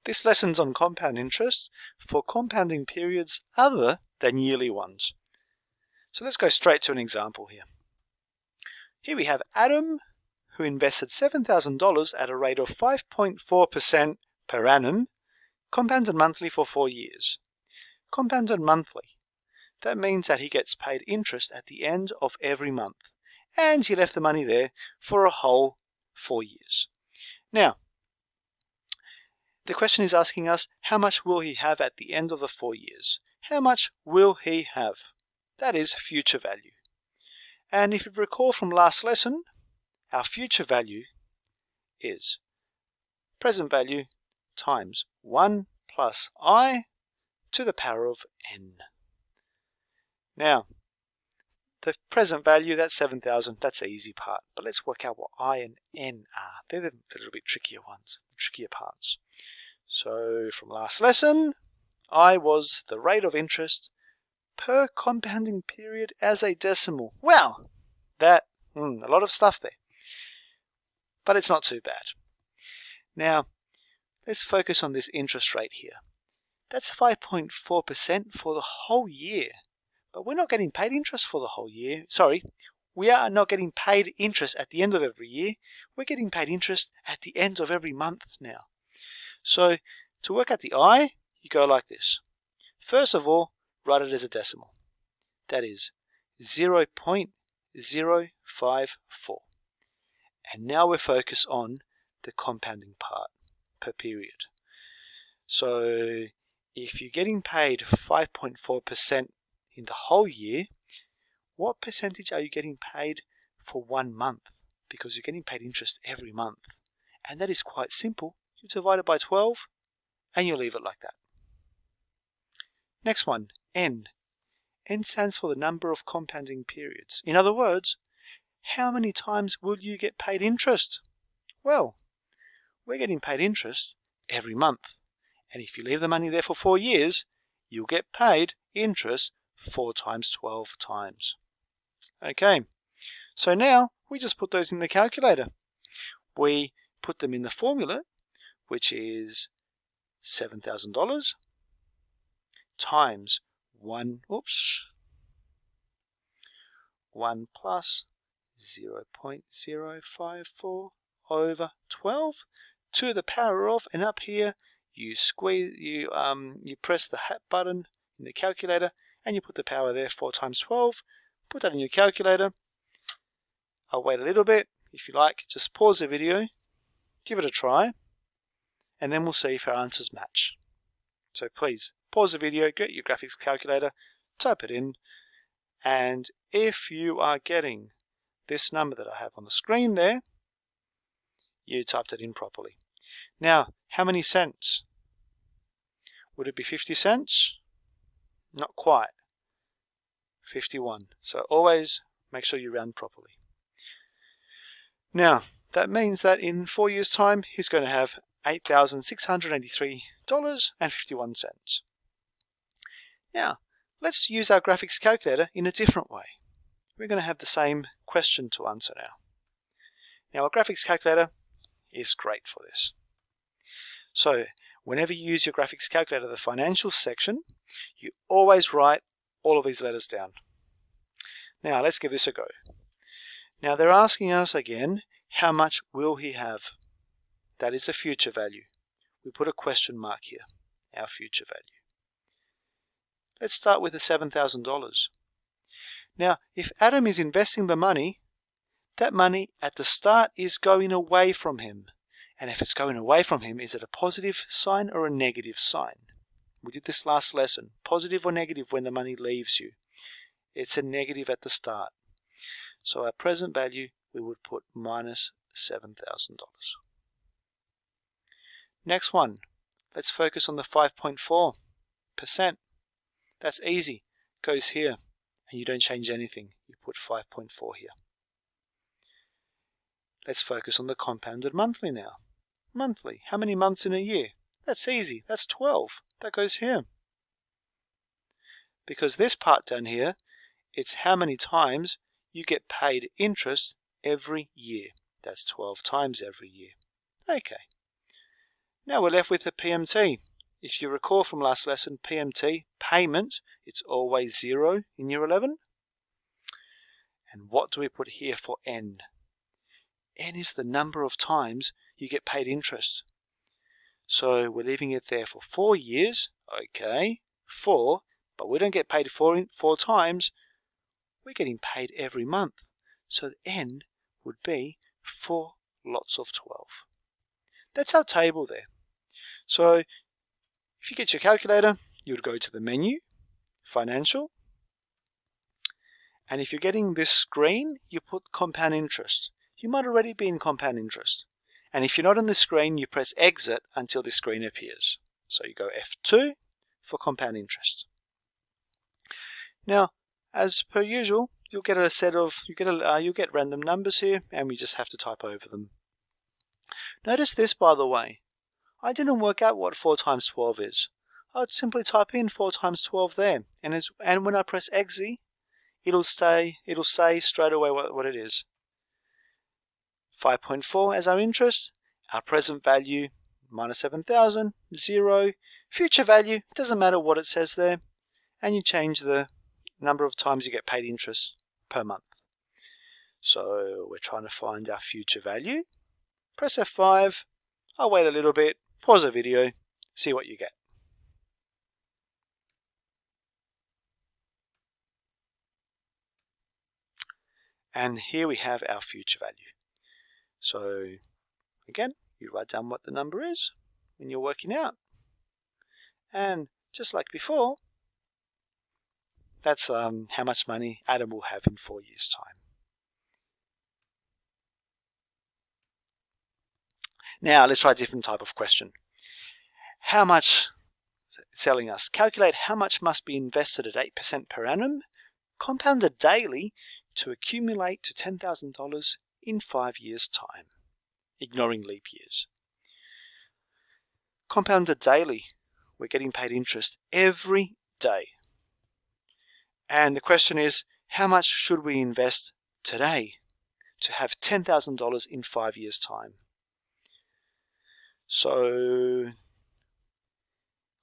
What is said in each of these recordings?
This lesson's on compound interest for compounding periods other than yearly ones. So let's go straight to an example here. Here we have Adam, who invested $7,000 at a rate of 5.4% per annum, compounded monthly for 4 years. Compounded monthly. That means that he gets paid interest at the end of every month, and he left the money there for a whole 4 years. Now, the question is asking us, how much will he have at the end of the 4 years? How much will he have? That is future value. And if you recall from last lesson, our future value is present value times 1 plus I to the power of n. Now, the present value, that's 7,000, that's the easy part. But let's work out what I and n are. They're the little bit trickier ones, the trickier parts. So from last lesson, I was the rate of interest per compounding period as a decimal. Well, a lot of stuff there. But it's not too bad. Now, let's focus on this interest rate here. That's 5.4% for the whole year. But we're not getting paid interest for the whole year. Sorry, we are not getting paid interest at the end of every year. We're getting paid interest at the end of every month now. So, to work out the I, you go like this. First of all, write it as a decimal. That is 0.054. And now we're focused on the compounding part per period. So if you're getting paid 5.4% in the whole year, what percentage are you getting paid for 1 month? Because you're getting paid interest every month. And that is quite simple. You divide it by 12 and you leave it like that. Next one, N. N stands for the number of compounding periods. In other words, how many times will you get paid interest? Well, we're getting paid interest every month. And if you leave the money there for 4 years, you'll get paid interest 4 times 12 times. Okay, so now we just put those in the calculator. We put them in the formula, which is $7,000 times 1 plus 0.054 over 12 to the power of, and up here you press the hat button in the calculator and you put the power there, 4 times 12. Put that in your calculator. I'll wait a little bit. If you like, just pause the video, give it a try, and then we'll see if our answers match. So please pause the video, get your graphics calculator, type it in, and if you are getting this number that I have on the screen there, you typed it in properly. Now, how many cents? Would it be 50 cents? Not quite. 51. So always make sure you round properly. Now, that means that in 4 years' time, he's going to have $8,683.51. Now, let's use our graphics calculator in a different way. We're going to have the same question to answer now. Now, our graphics calculator is great for this. So, whenever you use your graphics calculator, the financial section, you always write all of these letters down. Now, let's give this a go. Now, they're asking us again, how much will he have? That is the future value. We put a question mark here, our future value. Let's start with the $7,000. Now, if Adam is investing the money, that money at the start is going away from him. And if it's going away from him, is it a positive sign or a negative sign? We did this last lesson. Positive or negative when the money leaves you? It's a negative at the start. So our present value, we would put minus $7,000. Next one, let's focus on the 5.4%. That's easy. Goes here, and you don't change anything. You put 5.4 here. Let's focus on the compounded monthly now. Monthly, how many months in a year? That's easy. That's 12. That goes here. Because this part down here, it's how many times you get paid interest every year. That's 12 times every year. Okay. Now we're left with the PMT. If you recall from last lesson, PMT, payment, it's always 0 in year 11. And what do we put here for N? N is the number of times you get paid interest. So we're leaving it there for 4 years. Okay, 4, but we don't get paid 4 times. We're getting paid every month. So N would be 4 lots of 12. That's our table there. So if you get your calculator, you would go to the menu, Financial, and if you're getting this screen, you put compound interest. You might already be in compound interest. And if you're not on the screen, you press Exit until this screen appears. So you go F2 for compound interest. Now, as per usual, you'll get a set of you'll get random numbers here, and we just have to type over them. Notice this, by the way. I didn't work out what 4 times 12 is. I'd simply type in 4 times 12 there, and when I press Exit, it'll say straight away what it is. 5.4 as our interest, our present value minus 7,000, 0, future value, it doesn't matter what it says there, and you change the number of times you get paid interest per month. So we're trying to find our future value. Press F5, I'll wait a little bit, pause the video, see what you get. And here we have our future value. So again, you write down what the number is when you're working out. And just like before, that's how much money Adam will have in 4 years' time. Now let's try a different type of question. How much, it's telling us, calculate how much must be invested at 8% per annum, compounded daily, to accumulate to $10,000 in 5 years' time, ignoring leap years. Compounded daily, we're getting paid interest every day. And the question is, how much should we invest today to have $10,000 in 5 years' time? So,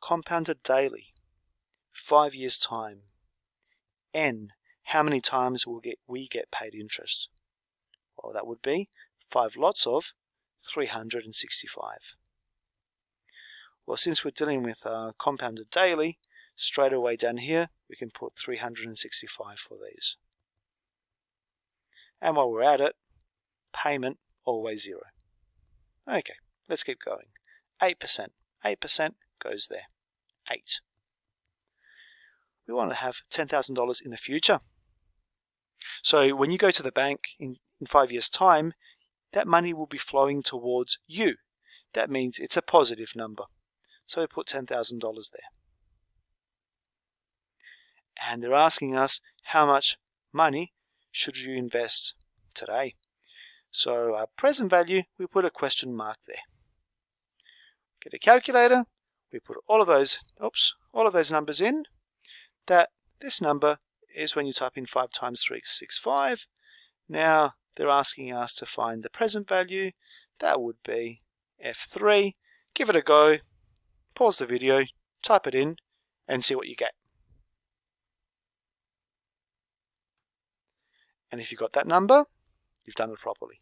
compounded daily, 5 years' time, N, how many times we get paid interest? Well, that would be 5 lots of 365. Well, since we're dealing with compounded daily, straight away down here, we can put 365 for these. And while we're at it, payment, always 0. Okay, let's keep going. 8%. 8% goes there. 8. We want to have $10,000 in the future. So when you go to the bank in 5 years' time, that money will be flowing towards you. That means it's a positive number. So we put $10,000 there. And they're asking us how much money should you invest today. So our present value, we put a question mark there. Get a calculator, we put all of those numbers in. This number is when you type in 5 times 365. Now they're asking us to find the present value. That would be F3. Give it a go, pause the video, type it in, and see what you get. And if you got that number, you've done it properly.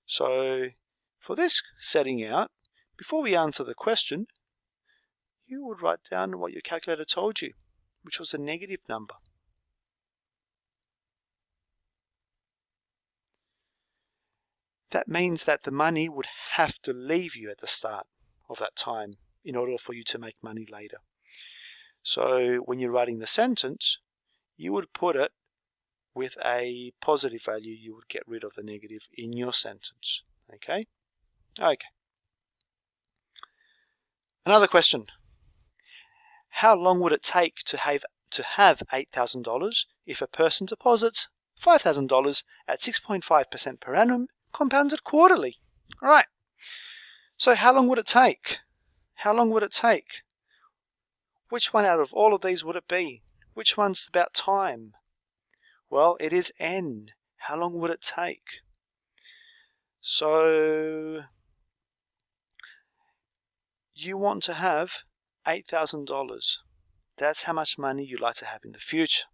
So for this setting out, before we answer the question, you would write down what your calculator told you, which was a negative number. That means that the money would have to leave you at the start of that time in order for you to make money later. So when you're writing the sentence, you would put it with a positive value. You would get rid of the negative in your sentence. Okay? Okay. Another question. How long would it take to have $8,000 if a person deposits $5,000 at 6.5% per annum, compounded quarterly? All right. So how long would it take? How long would it take? Which one out of all of these would it be? Which one's about time? Well, it is N. How long would it take? So You want to have $8,000. That's how much money you'd like to have in the future.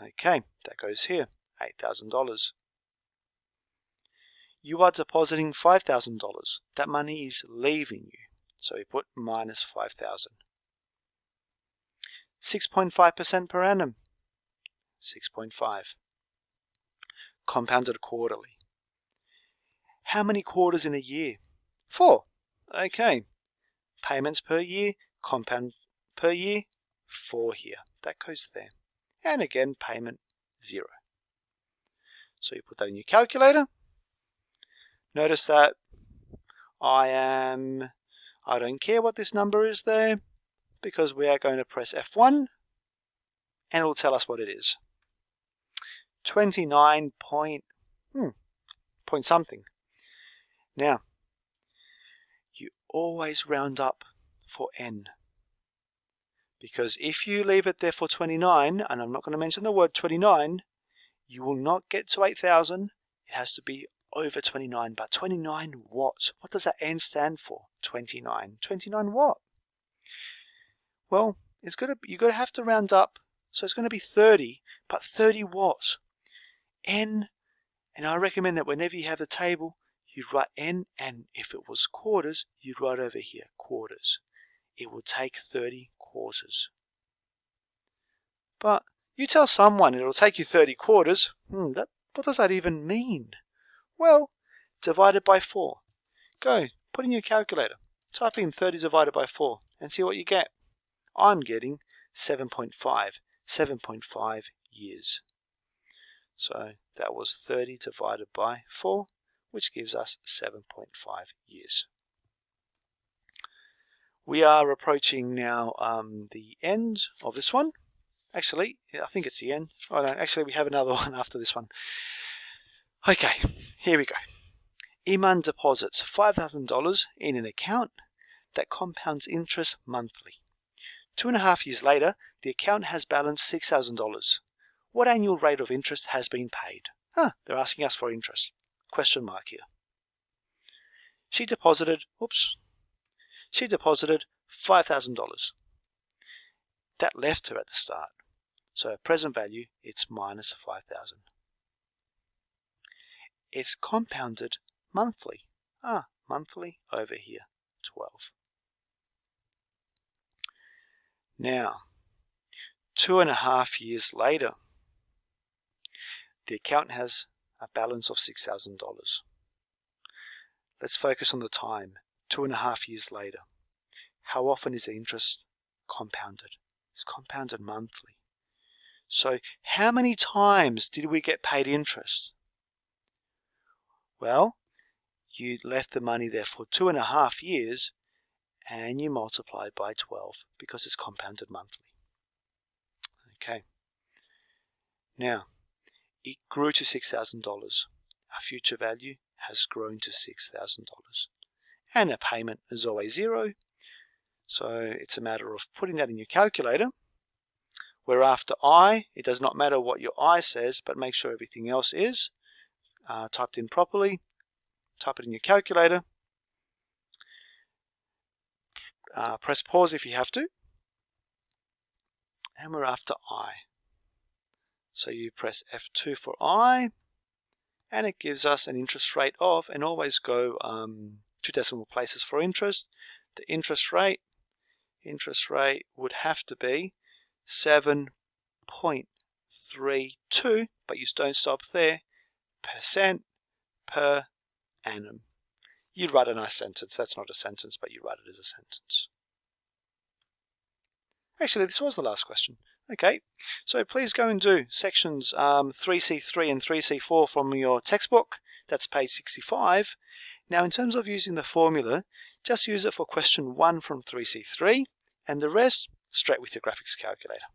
Okay, that goes here, $8,000. You are depositing $5,000. That money is leaving you. So we put minus 5,000. 6.5% per annum. 6.5. Compounded quarterly. How many quarters in a year? 4. Okay. Payments per year, compound per year, 4 here. That goes there. And again, payment 0. So you put that in your calculator. Notice that I don't care what this number is there, because we are going to press F1 and it will tell us what it is. 29 point something. Now, you always round up for n, because if you leave it there for 29, and I'm not going to mention the word 29, you will not get to 8,000. It has to be over 29, but 29 what? What does that n stand for? 29. 29 what? Well, you're going to have to round up, so it's going to be 30, but 30 what? N, and I recommend that whenever you have a table, you write n, and if it was quarters, you'd write over here, quarters. It will take 30 quarters. But you tell someone it'll take you 30 quarters, what does that even mean? Well, divided by 4. Go, put in your calculator, type in 30 divided by 4, and see what you get. I'm getting 7.5, 7.5 years. So that was 30 divided by 4, which gives us 7.5 years. We are approaching now the end of this one. Actually, I think it's the end. Oh no, actually we have another one after this one. Okay, here we go. Iman deposits $5,000 in an account that compounds interest monthly. 2.5 years later, the account has balanced $6,000. What annual rate of interest has been paid? They're asking us for interest. Question mark here. She deposited $5,000. That left her at the start. So her present value, it's minus 5,000. It's compounded monthly. Monthly over here, 12. Now, 2.5 years later, the account has a balance of $6,000. Let's focus on the time, 2.5 years later. How often is the interest compounded? It's compounded monthly. So how many times did we get paid interest? Well, you left the money there for 2.5 years and you multiply by 12 because it's compounded monthly. Okay. Now, it grew to $6,000. Our future value has grown to $6,000. And a payment is always 0. So it's a matter of putting that in your calculator. Where after I, it does not matter what your I says, but make sure everything else is typed in properly. Type it in your calculator. Press pause if you have to. And we're after I. So you press F2 for I, and it gives us an interest rate of, and always go 2 decimal places for interest. The interest rate would have to be 7.32, but you don't stop there, percent per annum. You'd write a nice sentence. That's not a sentence, but you write it as a sentence. Actually, this was the last question. Okay, so please go and do sections 3C3 and 3C4 from your textbook. That's page 65. Now, in terms of using the formula, just use it for question 1 from 3C3, and the rest straight with your graphics calculator.